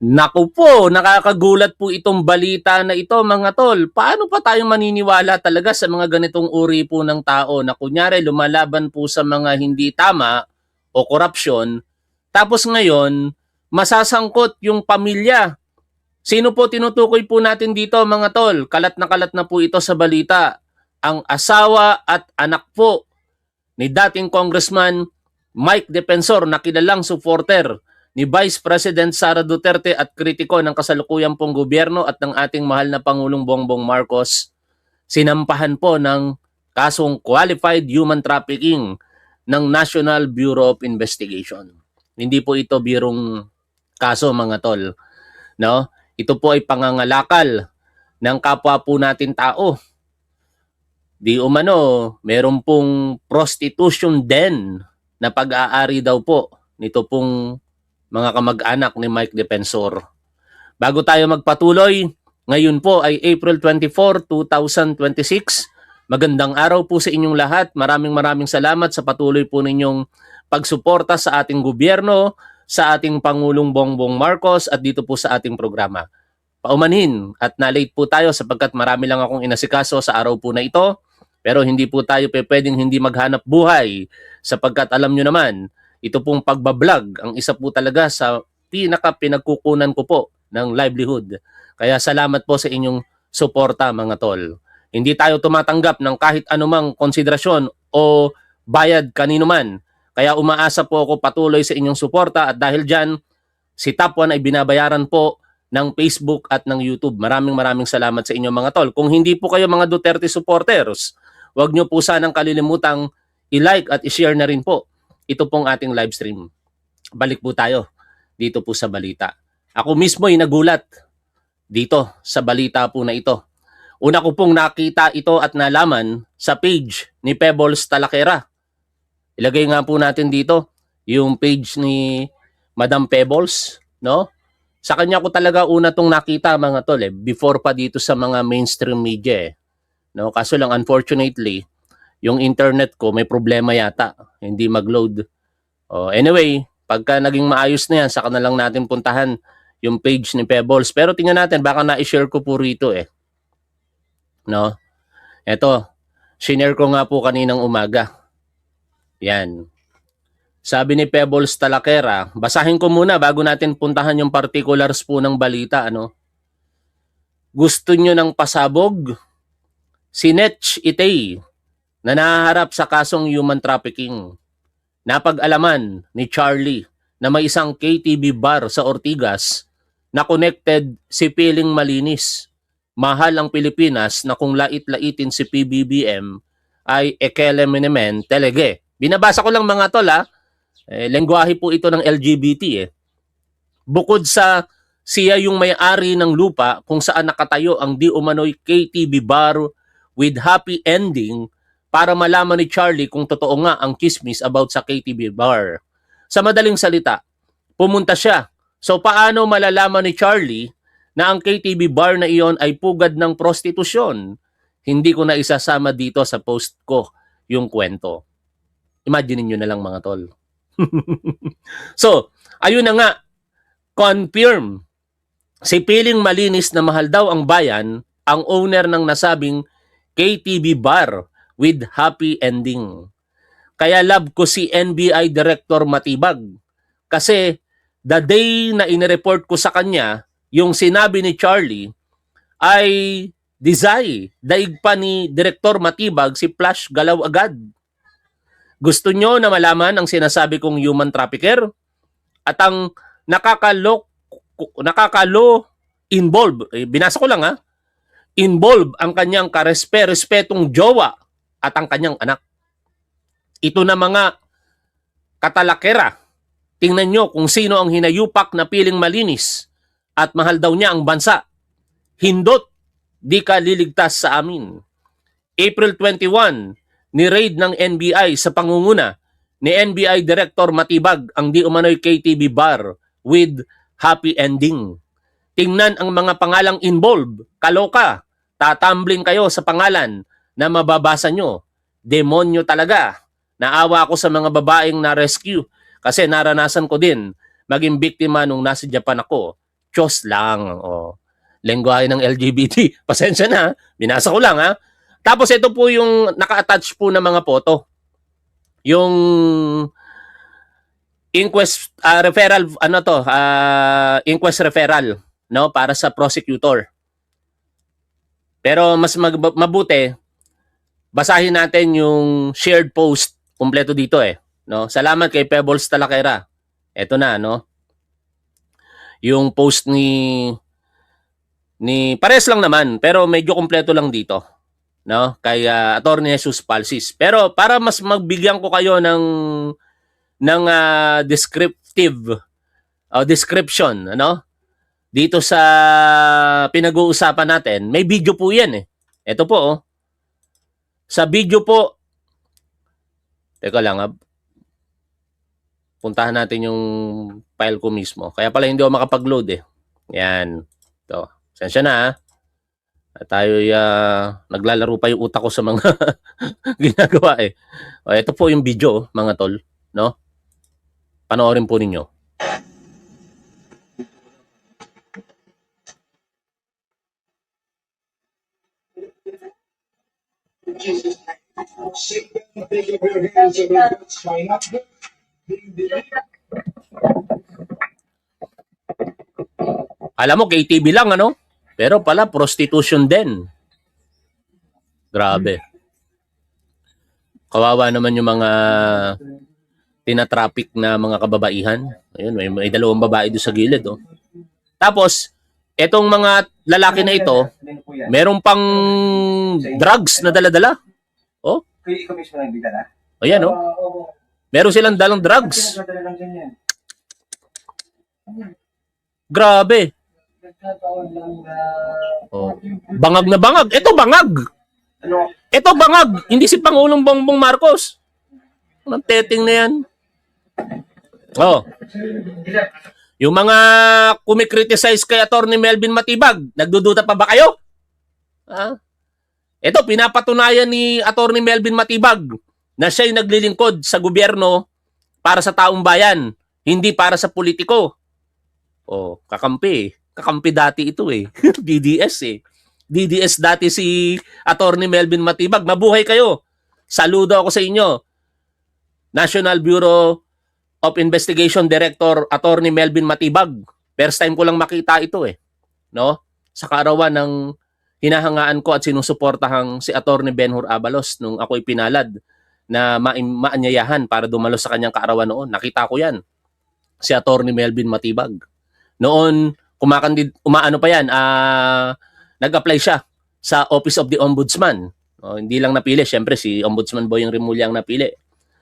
Naku po, nakakagulat po itong balita na ito mga tol. Paano pa tayo maniniwala talaga sa mga ganitong uri po ng tao na kunyari lumalaban po sa mga hindi tama o korupsyon, tapos ngayon masasangkot yung pamilya. Sino po tinutukoy po natin dito mga tol? Kalat na po ito sa balita. Ang asawa at anak po ni dating Congressman Mike Defensor na kilalang supporter ni Vice President Sara Duterte at kritiko ng kasalukuyang pong gobyerno at ng ating mahal na Pangulong Bongbong Marcos, sinampahan po ng kasong qualified human trafficking ng National Bureau of Investigation. Hindi po ito birong kaso mga tol, no? Ito po ay pangangalakal ng kapwa po natin tao. Di umano, meron pong prostitution den na pag-aari daw po nito pong mga kamag-anak ni Mike Defensor. Bago tayo magpatuloy, ngayon po ay April 24, 2026. Magandang araw po sa inyong lahat. Maraming salamat sa patuloy po ninyong pagsuporta sa ating gobyerno, sa ating Pangulong Bongbong Marcos at dito po sa ating programa. Paumanhin at na-late po tayo sapagkat marami lang akong inasikaso sa araw po na ito. Pero hindi po tayo pwedeng hindi maghanap buhay sapagkat alam nyo naman, ito pong pagbablog ang isa po talaga sa pinagkukunan ko po ng livelihood. Kaya salamat po sa inyong suporta mga tol. Hindi tayo tumatanggap ng kahit anumang konsiderasyon o bayad kanino man. Kaya umaasa po ako patuloy sa inyong suporta at dahil dyan, si Top 1 ay binabayaran po ng Facebook at ng YouTube. Maraming salamat sa inyo mga tol. Kung hindi po kayo mga Duterte supporters, huwag nyo po sanang kalilimutang i-like at i-share na rin po ito pong ating live stream. Balik po tayo dito po sa balita. Ako mismo ay nagulat dito sa balita po na ito. Una ko pong nakita ito at nalaman sa page ni Pebbles Talakera. Ilagay nga po natin dito yung page ni Madam Pebbles, no? Sa kanya ko talaga una tong nakita mga tol before pa dito sa mga mainstream media No, kaso lang unfortunately, yung internet ko may problema yata, hindi mag-load. Anyway, pagka naging maayos na yan, saka na lang natin puntahan yung page ni Pebbles. Pero tingnan natin, baka na-share ko po rito No? Eto, shinare ko nga po kaninang umaga. Yan. Sabi ni Pebbles Talakera, basahin ko muna bago natin puntahan yung particulars po ng balita. Gusto nyo ng pasabog? Si Netch Itay na nahaharap sa kasong human trafficking. Napag-alaman ni Charlie na may isang KTV bar sa Ortigas na connected si Piling Malinis. Mahal ang Pilipinas na kung lait-laitin si PBBM ay ekelemenemen telege. Binabasa ko lang mga tol lengguwahe po ito ng LGBT Bukod sa siya yung may-ari ng lupa kung saan nakatayo ang di umano'y KTV bar with happy ending para malaman ni Charlie kung totoo nga ang chismis about sa KTV bar. Sa madaling salita, pumunta siya. So paano malalaman ni Charlie na ang KTV bar na iyon ay pugad ng prostitusyon? Hindi ko na isasama dito sa post ko yung kwento. Imagine niyo na lang mga tol. So, ayun na nga, confirm. Si Piling Malinis na mahal daw ang bayan, ang owner ng nasabing KTV bar with happy ending. Kaya love ko si NBI Director Matibag. Kasi the day na inireport ko sa kanya, yung sinabi ni Charlie ay daig pa ni Director Matibag si Flash Galaw agad. Gusto nyo na malaman ang sinasabi kong human trafficker? At ang nakakalo involve, binasa ko lang involve ang kanyang respetong jowa at ang kanyang anak. Ito na mga katalakera. Tingnan nyo kung sino ang hinayupak na Piling Malinis at mahal daw niya ang bansa. Hindot, di ka liligtas sa amin. April 21, ni-raid ng NBI sa pangunguna ni NBI Director Matibag ang di umano'y KTV bar with happy ending. Tingnan ang mga pangalang involved. Kaloka. Tatambling kayo sa pangalan na mababasa nyo. Demonyo talaga. Naawa ako sa mga babaeng na-rescue kasi naranasan ko din maging biktima nung nasa Japan ako. Diyos lang. Lengguwahe ng LGBT. Pasensya na, binasa ko lang ha. Tapos ito po yung naka-attach po na mga photo. Yung inquest referral, inquest referral, no, para sa prosecutor. Pero mas mabuti, basahin natin yung shared post kumpleto dito no. Salamat kay Pebbles Talakera. Ito na, no. Yung post ni pares lang naman, pero medyo kumpleto lang dito, no, kay Attorney Jesus Palsis. Pero para mas magbigyan ko kayo ng description, ano, dito sa pinag-uusapan natin, may video po yan Ito po, sa video po, teka lang puntahan natin yung file ko mismo. Kaya pala hindi ako makapag-load Yan. Ito. Sensya na At tayo naglalaro pa yung utak ko sa mga ginagawa ito po yung video, mga tol, no? Panoorin po ninyo. Alam mo, KTV lang, ano? Pero pala, prostitution din. Grabe. Kawawa naman yung mga tinatraffic na mga kababaihan. Ayun, may dalawang babae doon sa gilid. Tapos, etong mga lalaki na ito, meron pang drugs na dala-dala. Ikaw mismo nagbigala? Ayan, meron silang dalang drugs. Grabe. Bangag na bangag. Ito bangag. Ito bangag. Hindi si Pangulong Bongbong Marcos. Anong teteng na yan? Yung mga kumikriticize kay Attorney Melvin Matibag, nagdududa pa ba kayo? Ito, pinapatunayan ni Attorney Melvin Matibag na siya'y naglilingkod sa gobyerno para sa taong bayan, hindi para sa politiko. Kakampi. Kakampi dati ito DDS DDS dati si Attorney Melvin Matibag. Mabuhay kayo. Saludo ako sa inyo. National Bureau of Investigation Director Attorney Melvin Matibag. First time ko lang makita ito no? Sa kaarawan ng hinahangaan ko at sinusuportahang si Attorney Benhur Abalos nung ako'y pinalad na maanyayahan para dumalo sa kanyang kaarawan noon. Nakita ko yan. Si Attorney Melvin Matibag. Noon, nag-apply siya sa Office of the Ombudsman. Hindi lang napili. Siyempre, si Ombudsman Boying Rimulya ang napili.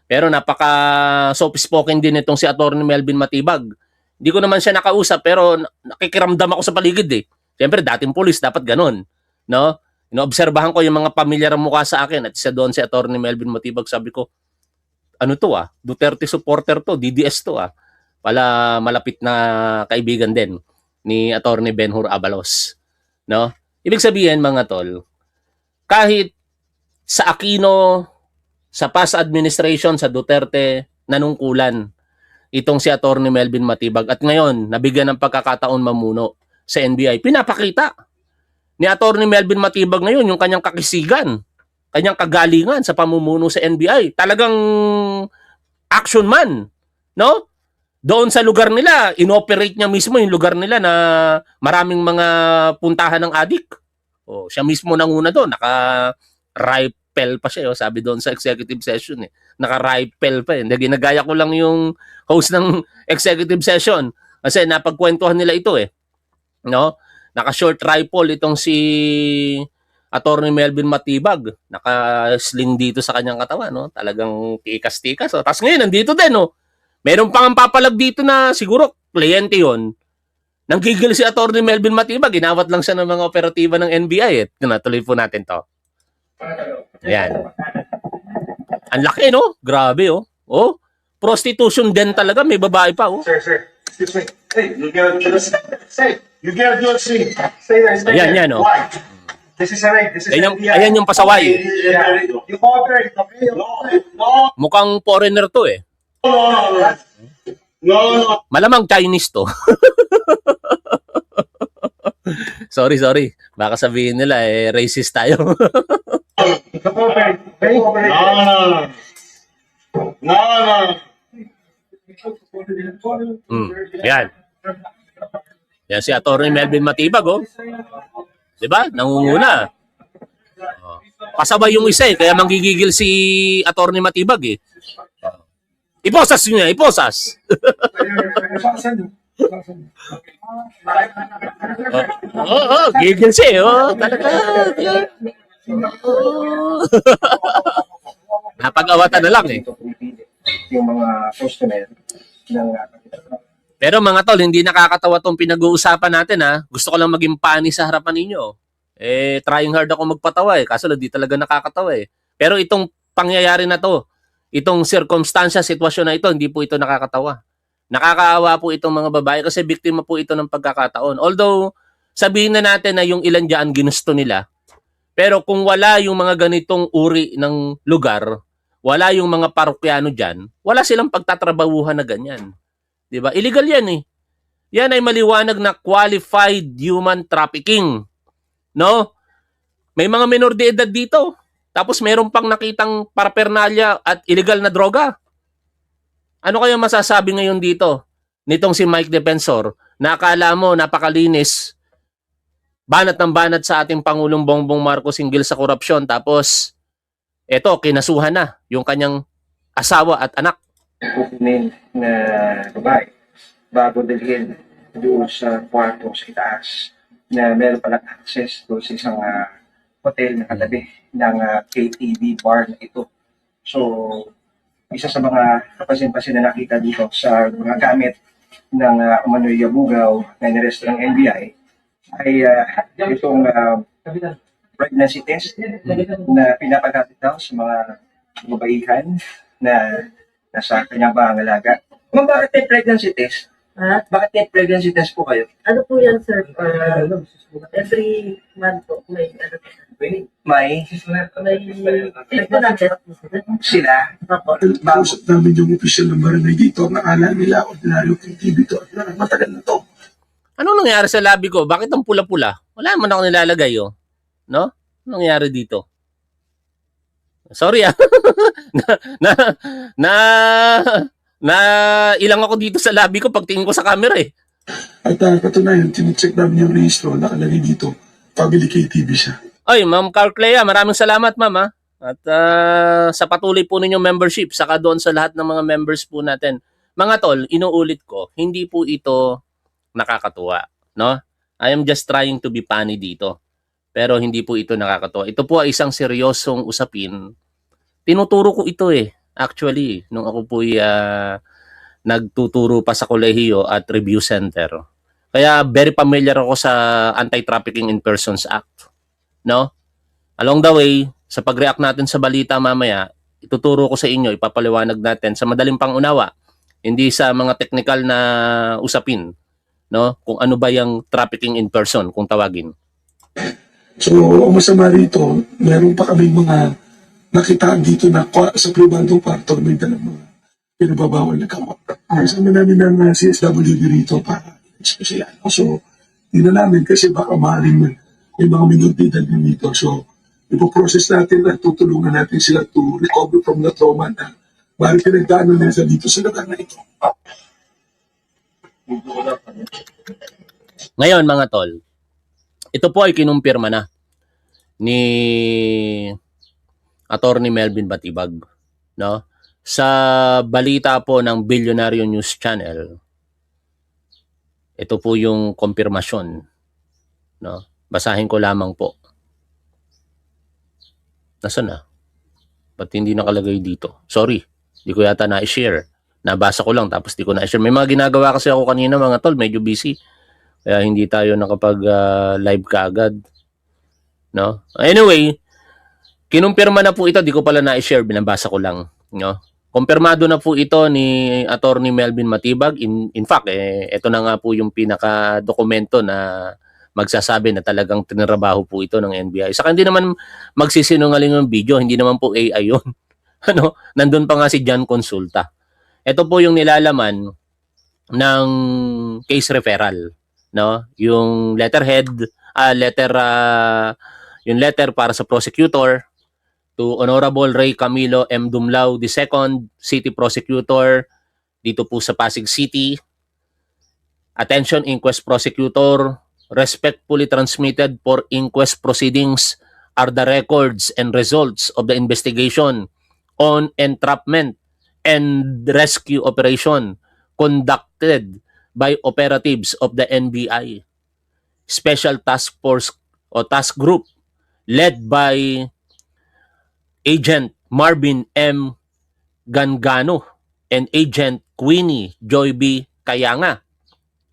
Pero napaka-soft-spoken din itong si Attorney Melvin Matibag. Hindi ko naman siya nakausap, pero nakikiramdam ako sa paligid Siyempre, dating pulis, dapat ganun. No? Inoobserbahan ko yung mga pamilyar ang mukha sa akin at isa doon si Attorney Melvin Matibag. Sabi ko, ano to Duterte supporter to, DDS to Pala malapit na kaibigan din ni Attorney Benhur Abalos. No? Ibig sabihin mga tol, kahit sa Aquino, sa past administration, sa Duterte, nanungkulan itong si Attorney Melvin Matibag at ngayon, nabigyan ng pagkakataon mamuno sa NBI. Pinapakita ni Attorney Melvin Matibag ngayon yung kanyang kakisigan, kanyang kagalingan sa pamumuno sa NBI. Talagang action man, no? Doon sa lugar nila, inoperate niya mismo yung lugar nila na maraming mga puntahan ng adik. Siya mismo nanguna doon, naka-rifle pa siya, sabi doon sa executive session naka-rifle pa Hindi, ginagaya ko lang yung host ng executive session kasi napagkwentuhan nila ito no? Naka-short rifle itong si Attorney Melvin Matibag. Naka-sling dito sa kanyang katawan, no? Talagang tikas-tikas. Tapos ngayon, nandito din, no? Meron pang papalag dito na siguro kliyente yon. Nanggigil si Attorney Melvin Matibag. Ginawat lang siya ng mga operatiba ng NBI. Natuloy po natin to. Ayan. Ang laki, no? Grabe, prostitution din talaga. May babae pa, Sir. Excuse me. Hey, you gotta do this. Say, you gotta do it. Stay there. Ayan, yan, no? Why? This is a raid. This is ayan yung pasaway. You cooperate, okay? No. Mukhang foreigner to No. Malamang Chinese to. Sorry. Baka sabihin nila, racist tayo. No. Yan. Yan si Atty. Melvin Matibag, oh. Diba? Nangunguna. Oh. Pasabay yung isa, kaya manggigigil si Atty. Matibag, eh. Iposas nyo niya, iposas. Gigil siya, oh. Talaga. Oh. Napag-awatan na lang, eh. Yung mga customer ng Pero mga tol, hindi nakakatawa tong pinag-uusapan natin, ha. Gusto ko lang maging pani sa harapan ninyo. Trying hard ako magpatawa, eh. Kaso hindi talaga nakakatawa, eh. Pero itong pangyayari na to, itong circumstansya, sitwasyon na ito, hindi po ito nakakatawa. Nakakaawa po itong mga babae kasi biktima po ito ng pagkakataon. Although, sabihin na natin na yung ilan dyan ginusto nila. Pero kung wala yung mga ganitong uri ng lugar, wala yung mga parokyano dyan, wala silang pagtatrabahuhan na ganyan. Diba? Illegal yan, eh. Yan ay maliwanag na qualified human trafficking. No? May mga minor de edad dito. Tapos meron pang nakitang paraphernalia at illegal na droga. Ano kaya masasabi ngayon dito nitong si Mike Defensor na akala mo napakalinis, banat ng banat sa ating Pangulong Bongbong Marcos hinggil sa korupsyon, tapos eto, kinasuhan na yung kanyang asawa at anak. kukunin na babae bago dalhin doon sa kwarto sa itaas na meron palang access doon sa isang hotel na katabi ng KTV bar na ito. So, isa sa mga kapansin-pansin na nakita dito sa mga gamit ng Umano'y Yabugaw na niresto ng NBI ay itong pregnancy test na pinapagapit daw sa mga babaihan na nasa kanyang pangangalaga. Ma'am, bakit may pregnancy test? Ha? Bakit may pregnancy test po kayo? Ano po yan, sir? Every month po may May may pregnancy test po sila. sila. Opo. Kausap namin yung official ng barangay dito, nakala nila ordinaryo TV to. Matagal na to. Anong nangyari sa labi ko? Bakit ang pula-pula? Wala man ako nilalagay, oh. No? Anong nangyari dito? Sorry, ah. na ilang ako dito sa labi ko pagtingin ko sa camera, eh. At katunayan, tinicheck namin yung registro, nakalagay dito, family KTV siya. Oy, Ma'am Carclea, maraming salamat, Ma'am, ha? At sa patuloy po ninyong membership, saka doon sa lahat ng mga members po natin. Mga tol, inuulit ko, hindi po ito nakakatuwa, no? I am just trying to be funny dito. Pero hindi po ito nakakatuwa. Ito po ay isang seryosong usapin. Tinuturo ko ito, actually, nung ako po nagtuturo pa sa kolehiyo at review center. Kaya very familiar ako sa Anti-Trafficking in Persons Act. No? Along the way, sa pag-react natin sa balita mamaya, ituturo ko sa inyo, ipapaliwanag natin sa madaling pangunawa, hindi sa mga technical na usapin, no? Kung ano ba yung trafficking in person, kung tawagin. So, ang masama rito, meron pa kami mga nakitaan dito na sa pribadong kwarto may dalang mga pinababawal na kamot. Kasama namin ng CSWD rito para espesyal. So, hindi na namin kasi baka maaaring may mga minoritas din dito. So, ipoprocess natin at tutulungan natin sila to recover from the trauma na maaaring pinagdaanan nila dito sa lugar na ito. Ngayon, mga tol, ito po ay kinumpirma na ni Atty. Melvin Batibag, no? Sa balita po ng Billionaire News Channel, ito po yung konfirmasyon, no? Basahin ko lamang po. Nasaan na? Ba't hindi nakalagay dito? Sorry, di ko yata na-share. Nabasa ko lang tapos di ko na-share. May mga ginagawa kasi ako kanina, mga tol, medyo busy. Kaya hindi tayo nakapag-live kaagad. No? Anyway, kinumpirma na po ito, di ko pala na-share, binabasa ko lang, no? Kumpirmado na po ito ni Atty. Melvin Matibag. In fact, ito na nga po yung pinaka-dokumento na magsasabi na talagang tinrabaho po ito ng NBI. Saka hindi naman magsisinungaling yung video, hindi naman po AI yun. Ano? Nandun pa nga si John Consulta. Ito po yung nilalaman ng case referral. no? Yung letterhead, yung letter para sa prosecutor to Honorable Ray Camilo M. Dumlao II, City Prosecutor dito po sa Pasig City. Attention, inquest prosecutor, respectfully transmitted for inquest proceedings are the records and results of the investigation on entrapment and rescue operation conducted by operatives of the NBI Special Task Force o Task Group led by Agent Marvin M. Gangano and Agent Queenie Joy B. Kayanga.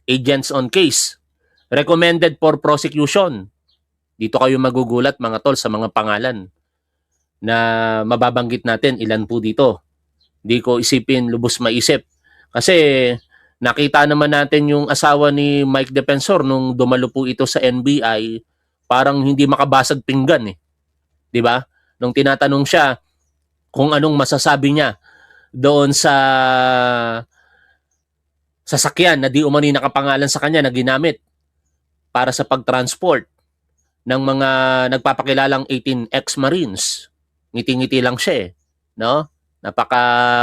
Agents on case. Recommended for prosecution. Dito kayo magugulat mga tol sa mga pangalan na mababanggit natin, ilan po dito. Di ko isipin, lubos maisip. Kasi nakita naman natin yung asawa ni Mike Defensor nung dumalo po ito sa NBI, parang hindi makabasag pinggan eh. Di ba? Nung tinatanong siya kung anong masasabi niya doon sa sasakyan na di umani nakapangalan sa kanya na ginamit para sa pagtransport ng mga nagpapakilalang 18 ex-Marines. Ngiti-ngiti lang siya eh. No?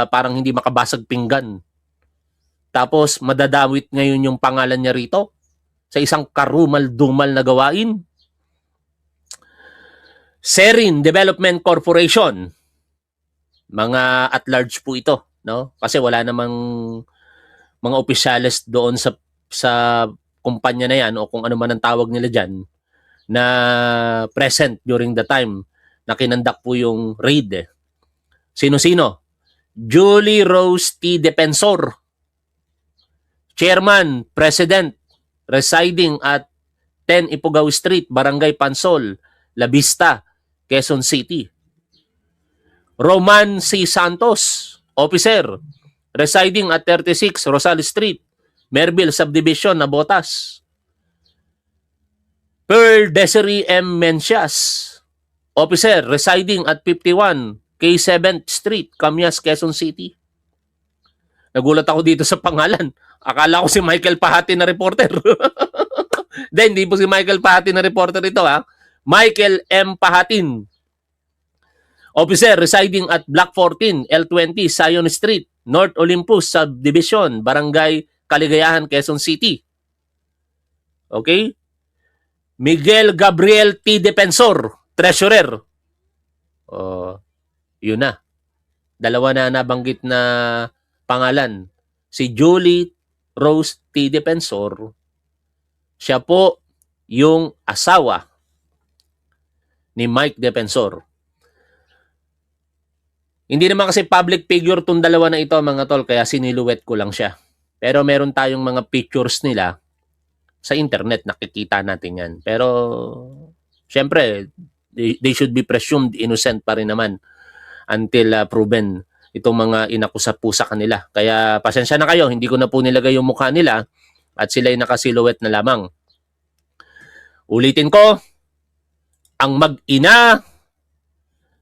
Parang hindi makabasag pinggan. Tapos madadawit ngayon yung pangalan niya rito sa isang karumal-dumal na gawain. Serin Development Corporation. Mga at large po ito, no? Kasi wala namang mga opisyales doon sa kumpanya na yan o kung ano man ang tawag nila diyan na present during the time na kinandak po yung raid eh. Sino-sino? Julie Rose T. Defensor, Chairman, President, residing at 10 Ifugao Street, Barangay Pansol, La Vista, Quezon City. Roman C. Santos, Officer, residing at 36 Rosales Street, Merville Subdivision, Nabotas. Pearl Desiree M. Mencias, Officer, residing at 51 K7th Street, Camias, Quezon City. Nagulat ako dito sa pangalan. Akala ko si Michael Pahati na reporter. Hindi po si Michael Pahati na reporter ito ha. Michael M. Pahatin, Officer, residing at Block 14, L20, Zion Street, North Olympus Subdivision, Barangay Kaligayahan, Quezon City. Okay? Miguel Gabriel T. Defensor, Treasurer. Yun na. Dalawa na nabanggit na pangalan. Si Julie Rose T. Defensor, siya po yung asawa ni Mike Defensor. Hindi naman kasi public figure tong dalawa na ito mga tol, kaya siniluwet ko lang siya. Pero meron tayong mga pictures nila sa internet, nakikita natin yan. Pero syempre, they should be presumed innocent pa rin naman until proven itong mga inakusa po sa kanila. Kaya pasensya na kayo, hindi ko na po nilagay yung mukha nila at sila'y nakasiluwet na lamang. Ulitin ko, ang mag-ina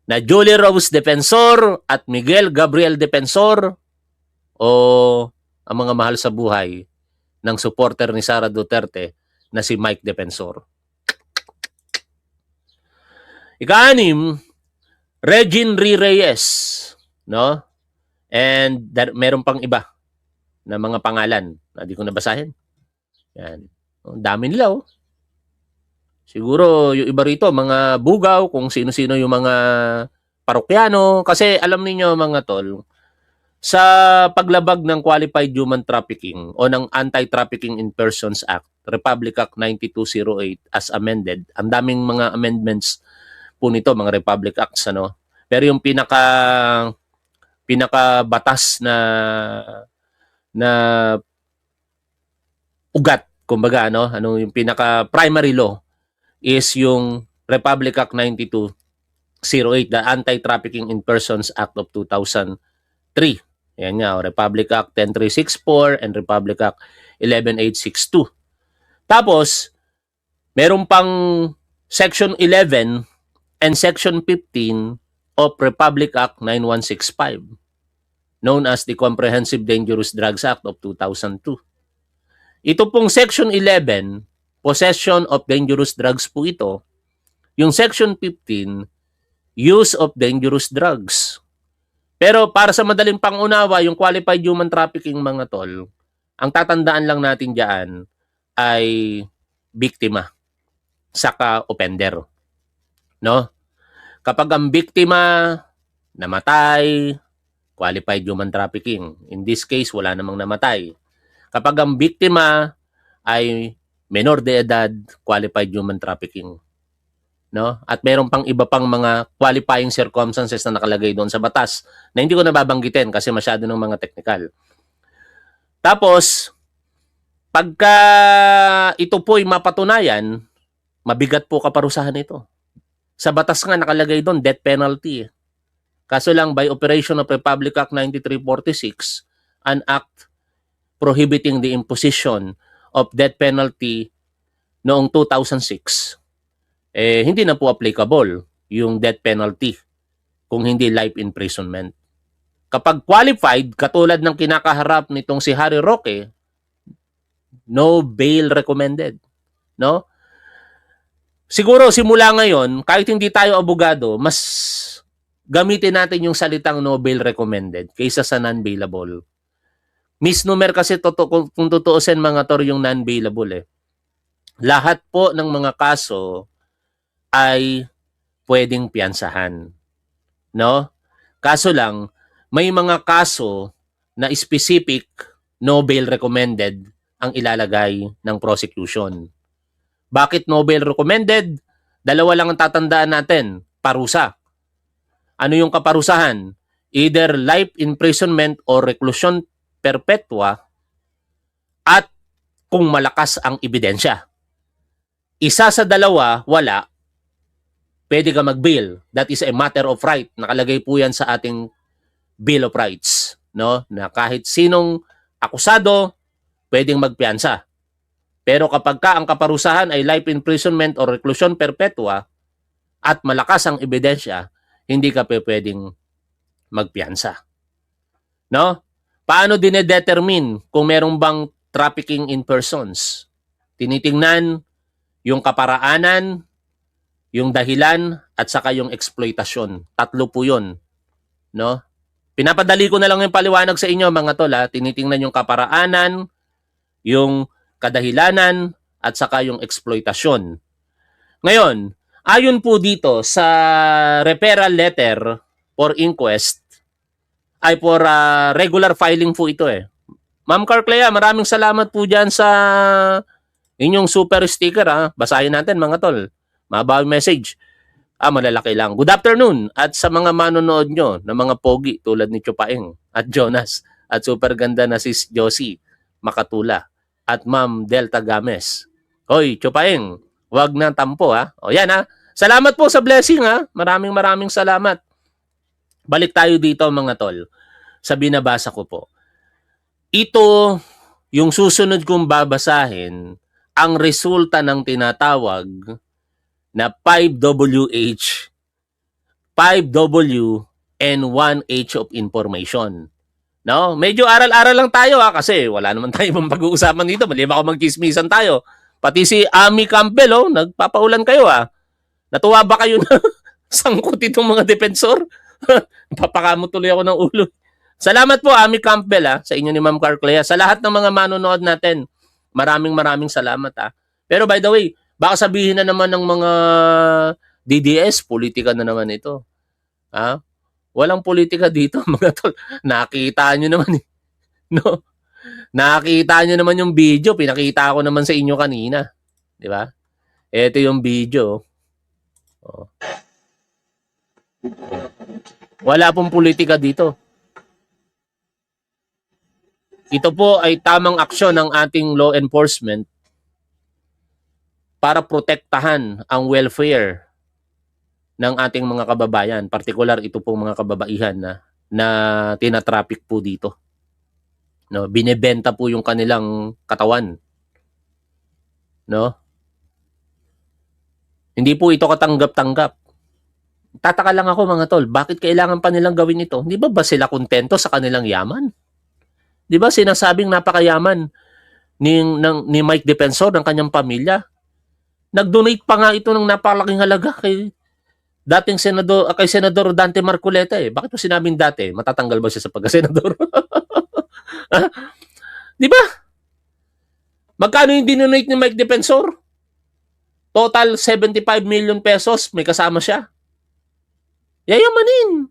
na Julie Rose Defensor at Miguel Gabriel Defensor o ang mga mahal sa buhay ng supporter ni Sara Duterte na si Mike Defensor. Ika-anim, Regine R. Reyes, no? And meron pang iba na mga pangalan na di ko nabasahin. Yan. Ang dami nila oh. Siguro yung iba rito, mga bugaw, kung sino-sino yung mga parokyano. Kasi alam niyo mga tol, sa paglabag ng Qualified Human Trafficking o ng Anti-Trafficking in Persons Act, Republic Act 9208 as amended, ang daming mga amendments po nito, mga Republic Acts. Ano? Pero yung pinaka-batas na ugat, kumbaga, ano yung pinaka-primary law, is yung Republic Act 9208, the Anti-Trafficking in Persons Act of 2003. Yan nga, Republic Act 10364 and Republic Act 11862. Tapos, meron pang Section 11 and Section 15 of Republic Act 9165, known as the Comprehensive Dangerous Drugs Act of 2002. Ito pong Section 11, possession of dangerous drugs po ito. Yung Section 15, use of dangerous drugs. Pero para sa madaling pangunawa, yung qualified human trafficking, mga tol, ang tatandaan lang natin diyan ay biktima saka offender. No? Kapag ang biktima namatay, qualified human trafficking. In this case, wala namang namatay. Kapag ang biktima ay menor de edad, qualified human trafficking. No? At meron pang iba pang mga qualifying circumstances na nakalagay doon sa batas na hindi ko nababanggitin kasi masyado ng mga technical. Tapos, pagka ito po'y mapatunayan, mabigat po kaparusahan ito. Sa batas nga nakalagay doon, death penalty. Kaso lang, by operation of Republic Act 9346, an act prohibiting the imposition of death penalty noong 2006, hindi na po applicable yung death penalty kung hindi life imprisonment. Kapag qualified, katulad ng kinakaharap nitong si Harry Roque, no bail recommended. No? Siguro simula ngayon, kahit hindi tayo abogado, mas gamitin natin yung salitang no bail recommended kaysa sa non-bailable. Misnomer kasi kung tutuusin mga tor yung non-bailable. Lahat po ng mga kaso ay pwedeng piyansahan. No? Kaso lang, may mga kaso na specific no bail recommended ang ilalagay ng prosecution. Bakit no bail recommended? Dalawa lang ang tatandaan natin, parusa. Ano yung kaparusahan? Either life imprisonment or reclusion perpetua at kung malakas ang ebidensya. Isa sa dalawa, wala, pwede ka mag-bail. That is a matter of right. Nakalagay po yan sa ating Bill of Rights. No? Na kahit sinong akusado, pwedeng magpiyansa. Pero kapag ang kaparusahan ay life imprisonment or reclusion perpetua at malakas ang ebidensya, hindi ka pwedeng magpiyansa. No? Paano dinedetermine kung merong bang trafficking in persons? Tinitingnan yung kaparaanan, yung dahilan, at saka yung exploitasyon. Tatlo po yun. No? Pinapadali ko na lang yung paliwanag sa inyo, mga tol. Tinitingnan yung kaparaanan, yung kadahilanan, at saka yung exploitasyon. Ngayon, ayon po dito sa referral letter for inquest, ay for regular filing po ito Ma'am Carclea, maraming salamat po dyan sa inyong super sticker. Basahin natin mga tol. Mabawi message. Malalaki lang. Good afternoon. At sa mga manonood nyo na mga pogi tulad ni Chupaeng at Jonas at super ganda na si Josie Makatula at Ma'am Delta Games. Hoy, Chupaeng, wag na tampo O yan Salamat po sa blessing Maraming salamat. Balik tayo dito mga tol. Sa binabasa ko po. Ito, yung susunod kong babasahin, ang resulta ng tinatawag na 5WH, 5W, and 1H of information. No? Medyo aral-aral lang tayo kasi wala naman tayo mong pag-uusapan dito. Maliban ako magchismisan tayo. Pati si Ami Campbell, nagpapaulan kayo Natuwa ba kayo na sangkot itong mga defensor? Papakamot tuloy ako ng ulo. Salamat po, Ami Campbell, sa inyo ni Ma'am Carclea. Sa lahat ng mga manonood natin, maraming salamat. Pero by the way, baka sabihin na naman ng mga DDS, politika na naman ito. Walang politika dito, mga tol. Nakita nyo naman No? Nakita nyo naman yung video. Pinakita ko naman sa inyo kanina. Di ba? Ito yung video. Wala pong politika dito. Ito po ay tamang aksyon ng ating law enforcement para protektahan ang welfare ng ating mga kababayan. Partikular ito pong mga kababaihan na tinatraffic po dito. No, binebenta po yung kanilang katawan. No? Hindi po ito katanggap-tanggap. Tataka lang ako mga tol, bakit kailangan pa nilang gawin ito? Hindi ba sila kontento sa kanilang yaman? Di ba sinasabing napakayaman ni Mike Defensor ng kanyang pamilya. Nag-donate pa nga ito ng napakalaking halaga kay kay Senador Dante Marcoleta eh. Bakit mo sinabing dati? Matatanggal ba siya sa pagka-senador? Di ba? Magkano yung dinonate ni Mike Defensor? Total 75 million pesos, may kasama siya. Yayamanin.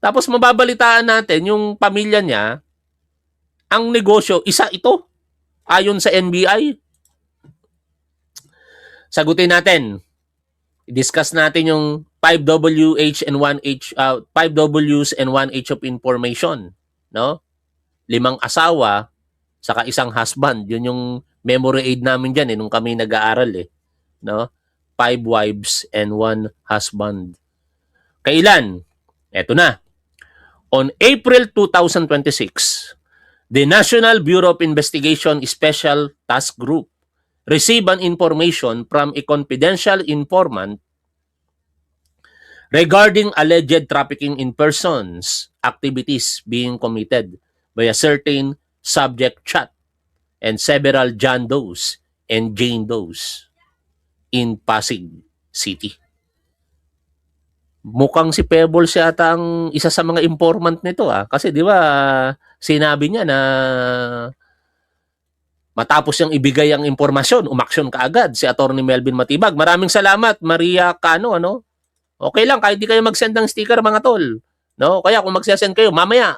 Tapos mababalitaan natin yung pamilya niya, ang negosyo, isa ito. Ayon sa NBI. Sagutin natin. I-discuss natin yung 5 Ws and 1 H of information, no? 5 asawa saka isang husband. Yun yung memory aid namin diyan nung kami nag-aaral no? 5 wives and 1 husband. Kailan? Eto na. On April 2026, the National Bureau of Investigation Special Task Group received an information from a confidential informant regarding alleged trafficking in persons activities being committed by a certain subject chat and several John Does and Jane Does in Pasig City. Mukhang si Pebbles yata ang isa sa mga informant nito kasi di ba sinabi niya na matapos niyang ibigay ang impormasyon, umaksyon kaagad si Atty. Melvin Matibag. Maraming salamat, Maria Cano, ano? Okay lang, kahit di kayo mag-send ng sticker, mga tol. No? Kaya kung mag-send kayo, mamaya.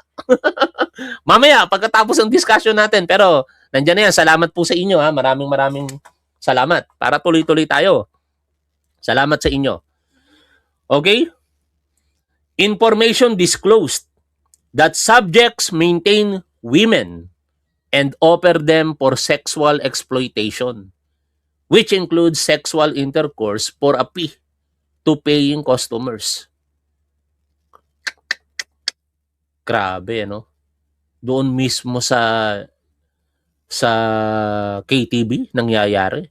Mamaya, pagkatapos ng discussion natin. Pero, nandiyan na yan. Salamat po sa inyo, ha? Maraming salamat. Para tuloy-tuloy tayo. Salamat sa inyo. Okay? Information disclosed that subjects maintain women and offer them for sexual exploitation, which includes sexual intercourse for a fee to paying customers. Grabe, no? Doon mismo sa KTV nangyayari.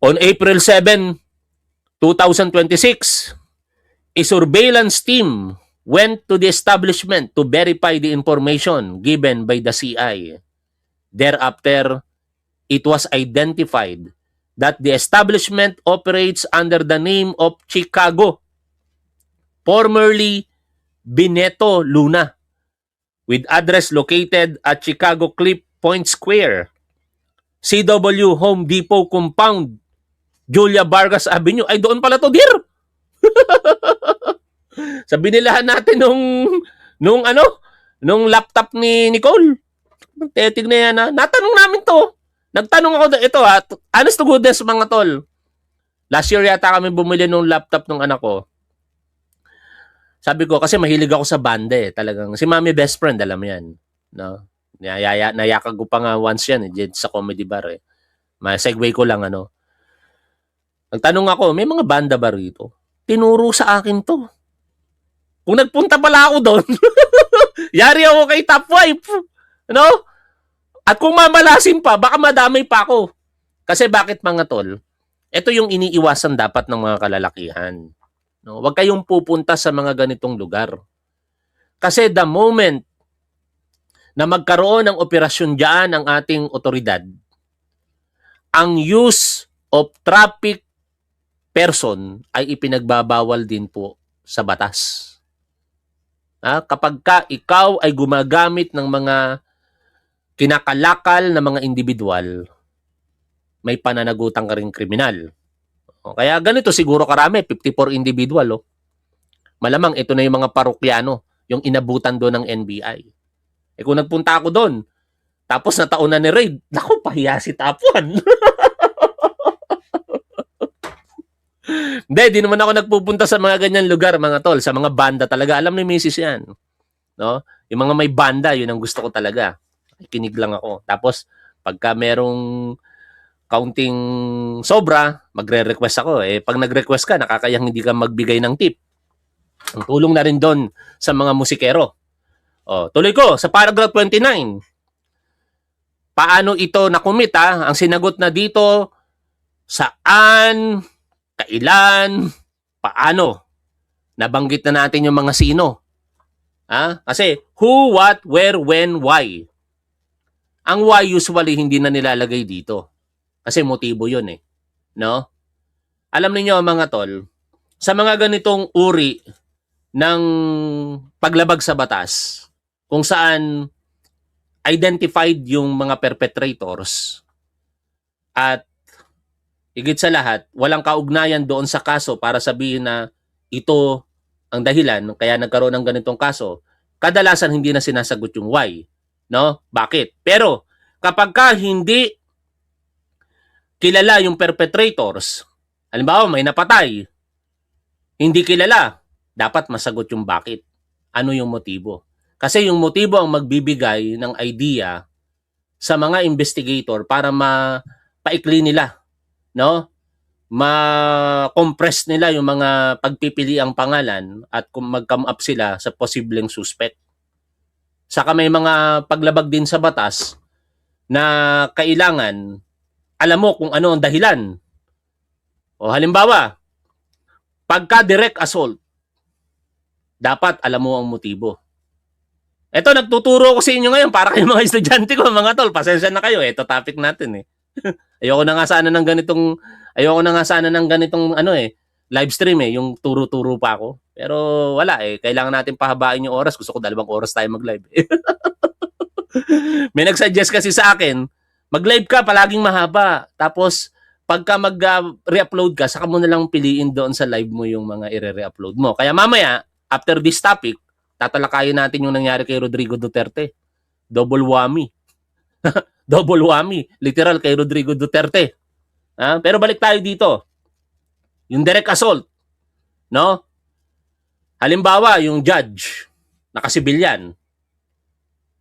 On April 7, 2026, a surveillance team went to the establishment to verify the information given by the CI. Thereafter, it was identified that the establishment operates under the name of Chicago, formerly Bineto Luna, with address located at Chicago Cliff Point Square, CW Home Depot Compound, Julia Vargas Avenue. Ay, doon pala to, dear! Sa binilahan natin nung laptop ni Nicole. Titignan yan natanong namin to. Nagtanong ako ito honest to goodness mga tol. Last year yata kami bumili nung laptop ng anak ko. Sabi ko kasi mahilig ako sa banda talagang si Mami Best Friend alam yan, no? Nayakag ko pa nga once yan sa comedy bar Ma-segue ko lang Nagtanong ako, may mga banda ba rito? Tinuro sa akin to. Kung nagpunta pala ako doon, yari ako kay Top 5. No? At kung mamalasin pa, baka madamay pa ako. Kasi bakit mga tol? Ito yung iniiwasan dapat ng mga kalalakihan. No? Huwag kayong pupunta sa mga ganitong lugar. Kasi the moment na magkaroon ng operasyon dyan ang ating otoridad, ang use of traffic person ay ipinagbabawal din po sa batas. Kapag ikaw ay gumagamit ng mga kinakalakal na mga individual, may pananagutan ka ring kriminal. Kaya ganito siguro karami, 54 individual. Malamang ito na yung mga parokyano, yung inabutan doon ng NBI. Kung nagpunta ako doon, tapos nataon na ni Raid, naku, pahiya si Tapuan. Di naman ako nagpupunta sa mga ganyan lugar, mga tol. Sa mga banda talaga. Alam ni Mrs. yan. No? Yung mga may banda, yun ang gusto ko talaga. Kinig lang ako. Tapos, pagka merong counting sobra, magre-request ako. Pag nag-request ka, nakakayang hindi ka magbigay ng tip. Ang tulong na rin doon sa mga musikero. Tuloy ko, sa paragraph 29. Paano ito nakumit, Ang sinagot na dito, saan, kailan, paano. Nabanggit na natin yung mga sino. Kasi who, what, where, when, why. Ang why usually hindi na nilalagay dito. Kasi motibo yun eh. No? Alam niyo mga tol, sa mga ganitong uri ng paglabag sa batas, kung saan identified yung mga perpetrators at higit sa lahat, walang kaugnayan doon sa kaso para sabihin na ito ang dahilan kaya nagkaroon ng ganitong kaso, kadalasan hindi na sinasagot yung why. No? Bakit? Pero kapag ka hindi kilala yung perpetrators, halimbawa may napatay, hindi kilala, dapat masagot yung bakit. Ano yung motibo? Kasi yung motibo ang magbibigay ng idea sa mga investigator para mapaikli nila, no? Ma-compress nila yung mga pagpipiliang pangalan at kung mag-come up sila sa posibleng suspect. Saka may mga paglabag din sa batas na kailangan alam mo kung ano ang dahilan. O halimbawa, pagka direct assault, dapat alam mo ang motibo. Ito, nagtuturo ko sa inyo ngayon para kayo mga estudyante ko, mga tol, pasensya na kayo. Ito topic natin eh. Ayoko na nga sana ng ganitong live stream eh, yung turo-turo pa ako. Pero wala eh, kailangan natin pahabain yung oras. Gusto ko 2 oras tayo mag-live. May nag-suggest kasi sa akin, mag-live ka palaging mahaba. Tapos pagka mag-re-upload ka, saka mo na lang piliin doon sa live mo yung mga i-re-upload mo. Kaya mamaya, after this topic, tatalakayin natin yung nangyari kay Rodrigo Duterte. Double whammy. Double whammy. Literal kay Rodrigo Duterte. Pero balik tayo dito. Yung direct assault. No? Halimbawa, yung judge, nakasibilyan,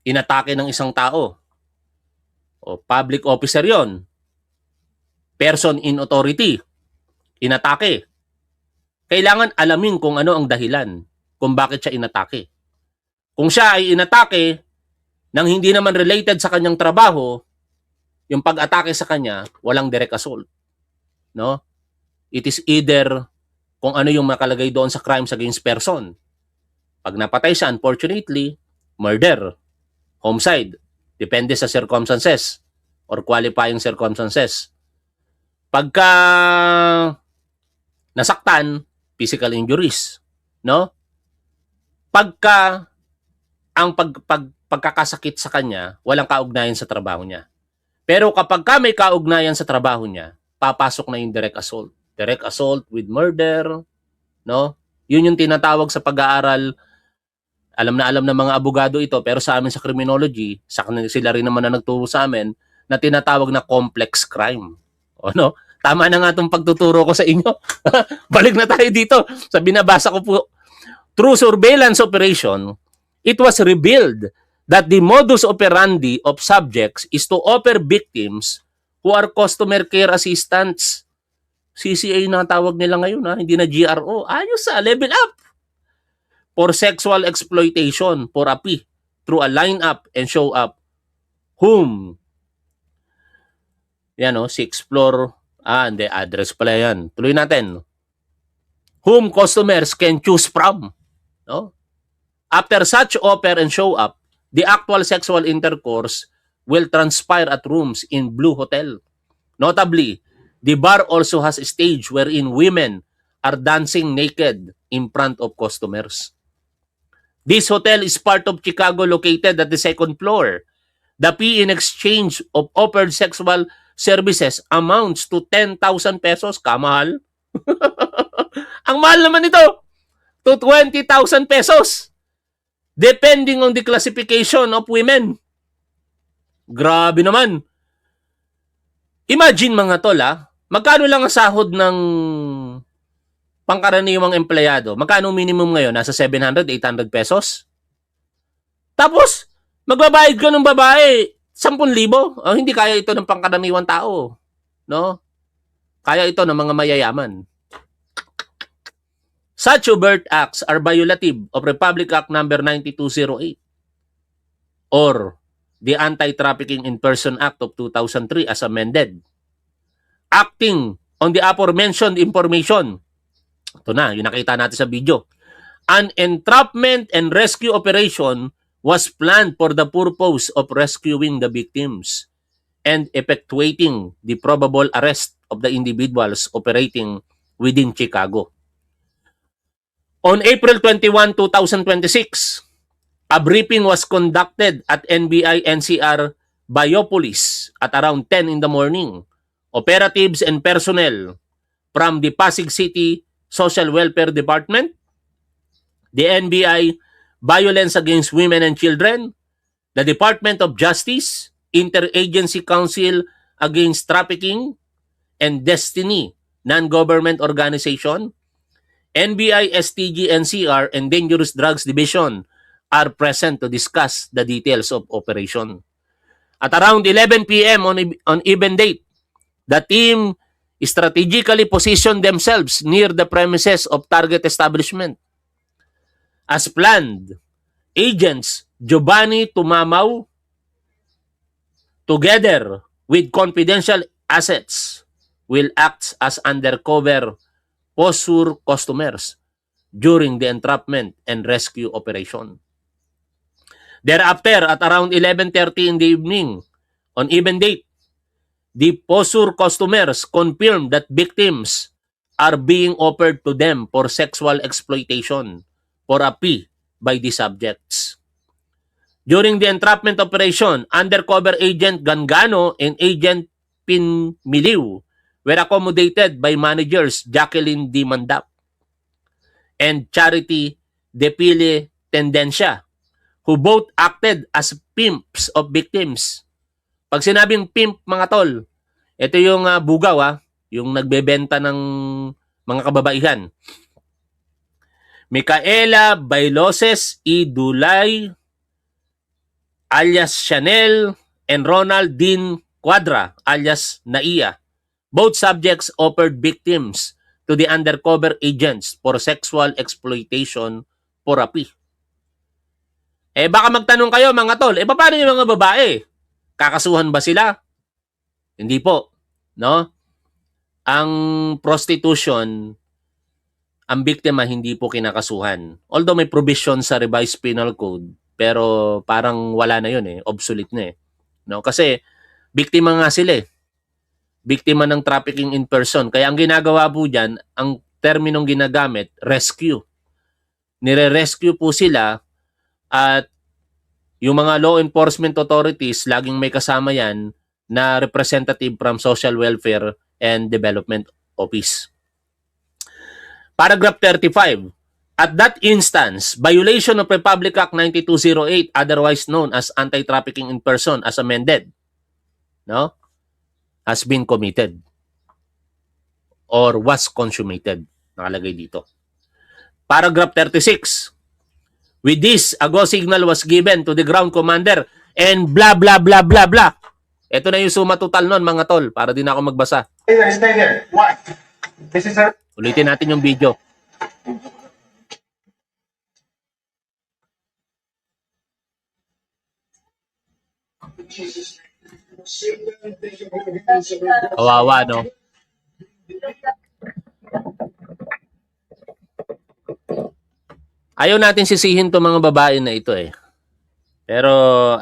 inatake ng isang tao. O public officer yon, person in authority, inatake. Kailangan alamin kung ano ang dahilan kung bakit siya inatake. Kung siya ay inatake nang hindi naman related sa kanyang trabaho, yung pag-atake sa kanya, walang direct assault. No? It is either kung ano yung nakalagay doon sa crimes against person. Pag napatay siya, unfortunately, murder, homicide, depende sa circumstances or qualifying circumstances. Pagka nasaktan, physical injuries, no? Pagka ang pagkakasakit sa kanya, walang kaugnayan sa trabaho niya. Pero kapag may kaugnayan sa trabaho niya, papasok na yung direct assault. Direct assault with murder, no? Yun yung tinatawag sa pag-aaral. Alam ng mga abogado ito, pero sa amin sa criminology, sila rin naman na nagturo sa amin, na tinatawag na complex crime. O no? Tama na nga itong pagtuturo ko sa inyo. Balik na tayo dito. Sa binabasa ko po, through surveillance operation, it was revealed that the modus operandi of subjects is to offer victims who are customer care assistants. CCA na tawag nila ngayon, hindi na GRO. Ayos level up. For sexual exploitation, for a fee, through a line-up and show-up. Whom? Yan si explore. Hindi, address pala yan. Tuloy natin. Whom customers can choose from. No? After such offer and show-up, the actual sexual intercourse will transpire at rooms in Blue Hotel. Notably, the bar also has a stage wherein women are dancing naked in front of customers. This hotel is part of Chicago located at the 2nd floor. The fee in exchange of offered sexual services amounts to 10,000 pesos. Kamahal. Ang mahal naman ito. To 20,000 pesos. Depending on the classification of women. Grabe naman. Imagine mga tol magkano lang ang sahod ng pangkaraniwang empleyado? Magkano minimum ngayon? Nasa 700, 800 pesos? Tapos, magbabayad ka ng babae 10,000. Hindi kaya ito ng pangkaraniwang tao. No? Kaya ito ng mga mayayaman. Such overt acts are violative of Republic Act number 9208 or the Anti-Trafficking in Person Act of 2003 as amended. Acting on the aforementioned information. Ito na, yung nakita natin sa video. An entrapment and rescue operation was planned for the purpose of rescuing the victims and effectuating the probable arrest of the individuals operating within Chicago. On April 21, 2026, a briefing was conducted at NBI NCR Biopolis at around 10 in the morning. Operatives and personnel from the Pasig City Social Welfare Department, the NBI Violence Against Women and Children, the Department of Justice, Interagency Council Against Trafficking, and Destiny Non-Government Organization, NBI STG NCR, and Dangerous Drugs Division are present to discuss the details of operation. At around 11 p.m. on even date, the team strategically positioned themselves near the premises of target establishment. As planned, agents Giovanni Tumamaw, together with confidential assets, will act as undercover POSUR customers during the entrapment and rescue operation. Thereafter, at around 11:30 in the evening, on even date, the POSUR customers confirmed that victims are being offered to them for sexual exploitation for a fee by the subjects. During the entrapment operation, undercover agent Gangano and agent Pinmiliw were accommodated by managers Jacqueline D. Mandap and Charity Depile Tendencia, who both acted as pimps of victims. Pag sinabing pimp, mga tol, ito yung bugaw, yung nagbebenta ng mga kababaihan. Micaela Bailoses E. Dulay, alias Chanel, and Ronald Dean Quadra, alias Naiya. Both subjects offered victims to the undercover agents for sexual exploitation for a fee. Baka magtanong kayo, mga tol, paano yung mga babae? Kakasuhan ba sila? Hindi po, no? Ang prostitution, ang biktima hindi po kinakasuhan. Although may provision sa revised penal code, pero parang wala na yun obsolete na no? Kasi biktima nga sila biktima ng trafficking in person. Kaya ang ginagawa po diyan, ang terminong ginagamit, rescue. Nire-rescue po sila at yung mga law enforcement authorities, laging may kasama yan na representative from Social Welfare and Development Office. Paragraph 35. At that instance, violation of Republic Act 9208, otherwise known as Anti-Trafficking in Person as amended, no, has been committed or was consummated. Nakalagay dito. Paragraph 36. With this, a go signal was given to the ground commander and blah, blah, blah, blah, blah. Ito na yung suma total nun, mga tol, para din ako magbasa. Stay there. Why? This is a... Ulitin natin yung video. Kawawa, no? Ayaw natin sisihin to mga babae na ito Pero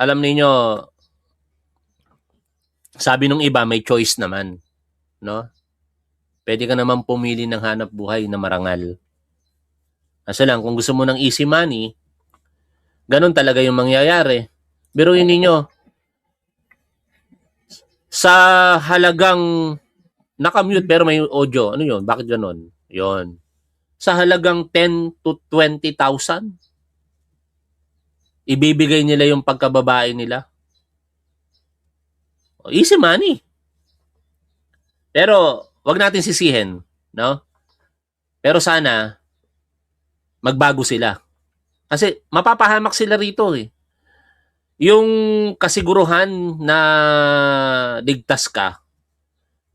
alam niyo, sabi nung iba, may choice naman, no? Pwede ka naman pumili ng hanap buhay na marangal. Kasi lang, kung gusto mo ng easy money, ganun talaga yung mangyayari. Biruin ninyo, sa halagang nakamute pero may audio, ano yun? Bakit ganun? Yun. Sa halagang 10 to 20,000, ibibigay nila yung pagkababae nila. Easy money. Pero, wag natin sisihin, no? Pero sana, magbago sila. Kasi, mapapahamak sila rito Yung kasiguruhan na ligtas ka,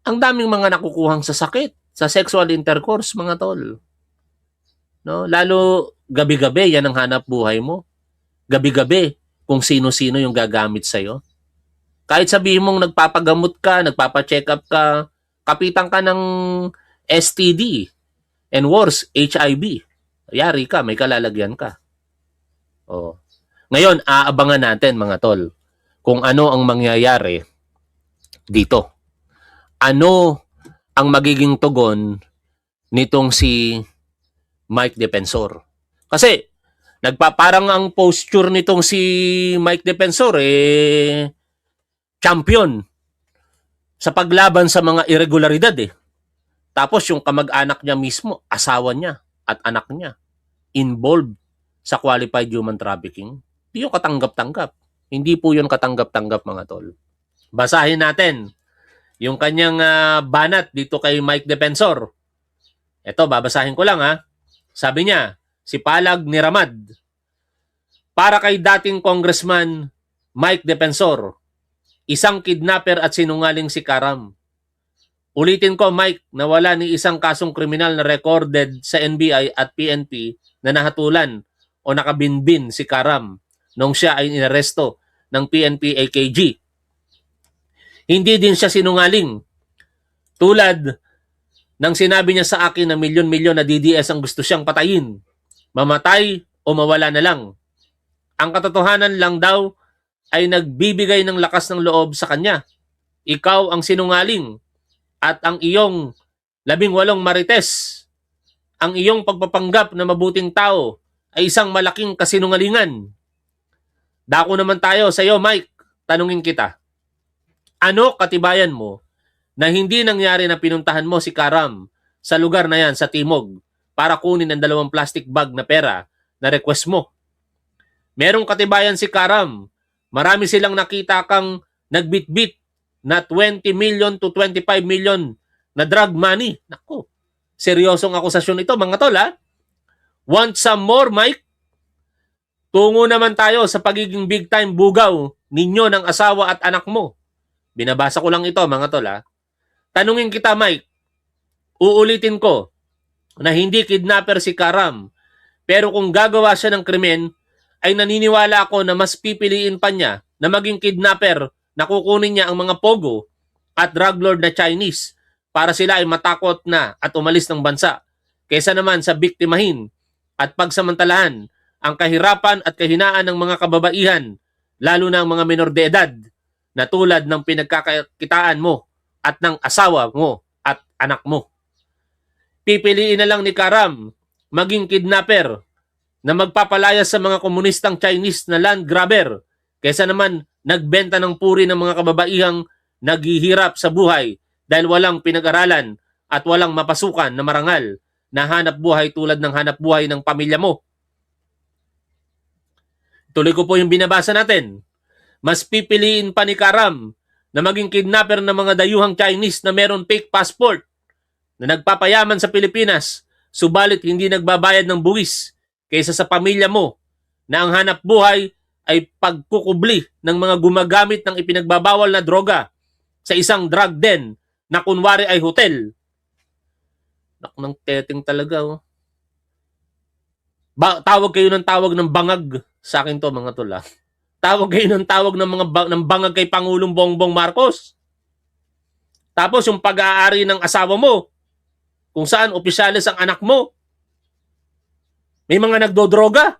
ang daming mga nakukuhang sa sakit, sa sexual intercourse, mga tol. No? Lalo, gabi-gabi, yan ang hanap buhay mo. Gabi-gabi, kung sino-sino yung gagamit sa'yo. Kahit sabihin mong nagpapagamot ka, nagpapacheck up ka, kapitan ka ng STD, and worse, HIV. Yari ka, may kalalagyan ka. Oh. Ngayon, aabangan natin mga tol kung ano ang mangyayari dito. Ano ang magiging tugon nitong si Mike Defensor? Kasi nagpaparang ang posture nitong si Mike Defensor champion sa paglaban sa mga irregularidad Tapos yung kamag-anak niya mismo, asawa niya at anak niya involved sa qualified human trafficking. Hindi yung katanggap-tanggap. Hindi po yun katanggap-tanggap mga tol. Basahin natin yung kanyang banat dito kay Mike Defensor. Ito, babasahin ko lang Sabi niya, si Palag ni Ramad, para kay dating Congressman Mike Defensor, isang kidnapper at sinungaling si Karam. Ulitin ko, Mike, na wala ni isang kasong kriminal na recorded sa NBI at PNP na nahatulan o nakabinbin si Karam nung siya ay inaresto ng PNP AKG. Hindi din siya sinungaling. Tulad ng sinabi niya sa akin na milyon-milyon na DDS ang gusto siyang patayin, mamatay o mawala na lang. Ang katotohanan lang daw ay nagbibigay ng lakas ng loob sa kanya. Ikaw ang sinungaling at ang iyong 18 marites, ang iyong pagpapanggap na mabuting tao ay isang malaking kasinungalingan. Dako naman tayo sa iyo, Mike. Tanungin kita. Ano katibayan mo na hindi nangyari na pinuntahan mo si Karam sa lugar na yan sa Timog para kunin ang 2 plastic bag na pera na request mo? Merong katibayan si Karam. Marami silang nakita kang nagbitbit na 20 million to 25 million na drug money. Naku, seryosong akusasyon ito mga tol Want some more, Mike? Tungo naman tayo sa pagiging big time bugaw ninyo ng asawa at anak mo. Binabasa ko lang ito mga tol Tanungin kita, Mike. Uulitin ko na hindi kidnapper si Karam. Pero kung gagawa siya ng krimen, ay naniniwala ako na mas pipiliin pa niya na maging kidnapper na kukunin niya ang mga pogo at drug lord na Chinese para sila ay matakot na at umalis ng bansa kaysa naman sa biktimahin at pagsamantalahan ang kahirapan at kahinaan ng mga kababaihan, lalo na ang mga menor de edad na tulad ng pinagkakakitaan mo at ng asawa mo at anak mo. Pipiliin na lang ni Karam maging kidnapper na magpapalaya sa mga komunistang Chinese na land grabber kaysa naman nagbenta ng puri ng mga kababaihang naghihirap sa buhay dahil walang pinag-aralan at walang mapasukan na marangal na hanap buhay tulad ng hanap buhay ng pamilya mo. Tuloy ko po yung binabasa natin. Mas pipiliin pa ni Karam na maging kidnapper ng mga dayuhang Chinese na meron fake passport na nagpapayaman sa Pilipinas subalit hindi nagbabayad ng buwis kaysa sa pamilya mo na ang hanap buhay ay pagkukubli ng mga gumagamit ng ipinagbabawal na droga sa isang drug den na kunwari ay hotel. Nang teteng talaga tawag kayo ng tawag ng bangag sa akin to mga tol Tawag kayo ng tawag ng bangag kay Pangulong Bongbong Marcos. Tapos yung pag-aari ng asawa mo, kung saan opisyalis ang anak mo, may mga nagdodroga.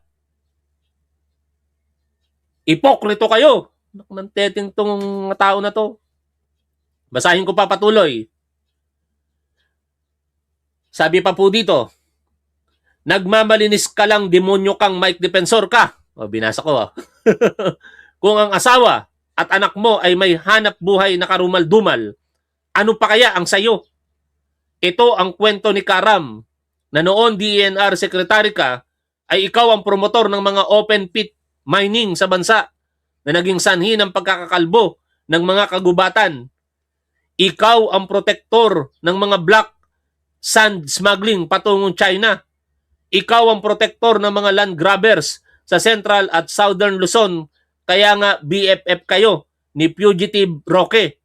Ipokrito kayo. Nang teteng tong tao na to. Basahin ko pa patuloy. Sabi pa po dito, nagmamalinis ka lang, demonyo kang Mike Defensor ka. O, binasa ko Kung ang asawa at anak mo ay may hanap buhay na karumal-dumal, ano pa kaya ang sayo? Ito ang kwento ni Karam na noon DENR Secretary ka ay ikaw ang promotor ng mga open pit mining sa bansa na naging sanhi ng pagkakakalbo ng mga kagubatan. Ikaw ang protektor ng mga black sand smuggling patungong China. Ikaw ang protektor ng mga land grabbers sa Central at Southern Luzon. Kaya nga BFF kayo ni Fugitive Roque.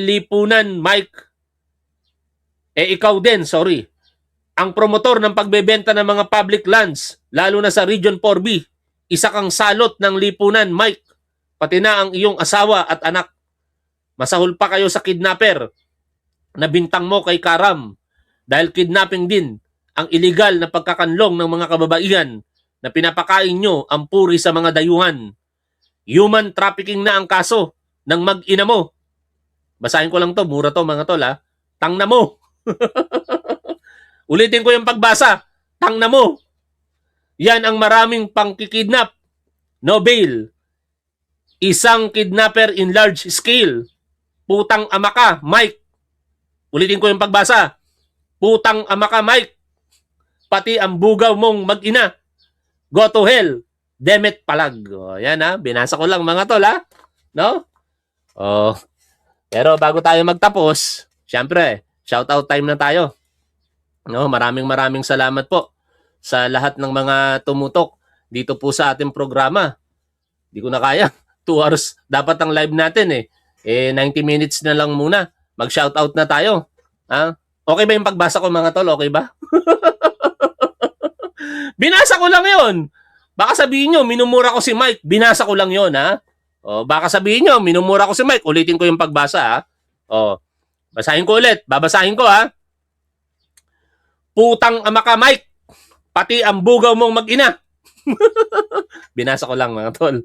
Lipunan, Mike. Ikaw din, sorry. Ang promotor ng pagbebenta ng mga public lands, lalo na sa Region 4B, isa kang salot ng lipunan, Mike. Pati na ang iyong asawa at anak. Masahol pa kayo sa kidnapper na bintang mo kay Karam dahil kidnapping din ang illegal na pagkakanlong ng mga kababaihan na pinapakain nyo ang puri sa mga dayuhan. Human trafficking na ang kaso ng mag-ina mo. Basahin ko lang to, mura to mga tol ha. Tangna mo. Ulitin ko yung pagbasa. Tangna mo. Yan ang maraming pangkikidnap. No bail. Isang kidnapper in large scale. Putang ama ka, Mike. Ulitin ko yung pagbasa. Putang ama ka, Mike. Pati ang bugaw mong mag-ina. Go to hell. Demet palag. O, yan ha. Binasa ko lang mga tol ha. No? Oh. Pero bago tayo magtapos, syempre, shoutout time na tayo. No, maraming salamat po sa lahat ng mga tumutok dito po sa ating programa. Di ko na kaya. 2 hours dapat ang live natin eh. 90 minutes na lang muna. Mag-shoutout na tayo. Ha? Okay ba yung pagbasa ko mga tol? Okay ba? Binasa ko lang yon. Baka sabihin nyo, minumura ko si Mike. Binasa ko lang yon ha. O, baka sabihin nyo, minumura ko si Mike. Ulitin ko yung pagbasa ha. O, basahin ko ulit. Babasahin ko ha. Putang ama ka, Mike. Pati ang bugaw mong mag-ina. Binasa ko lang mga tol.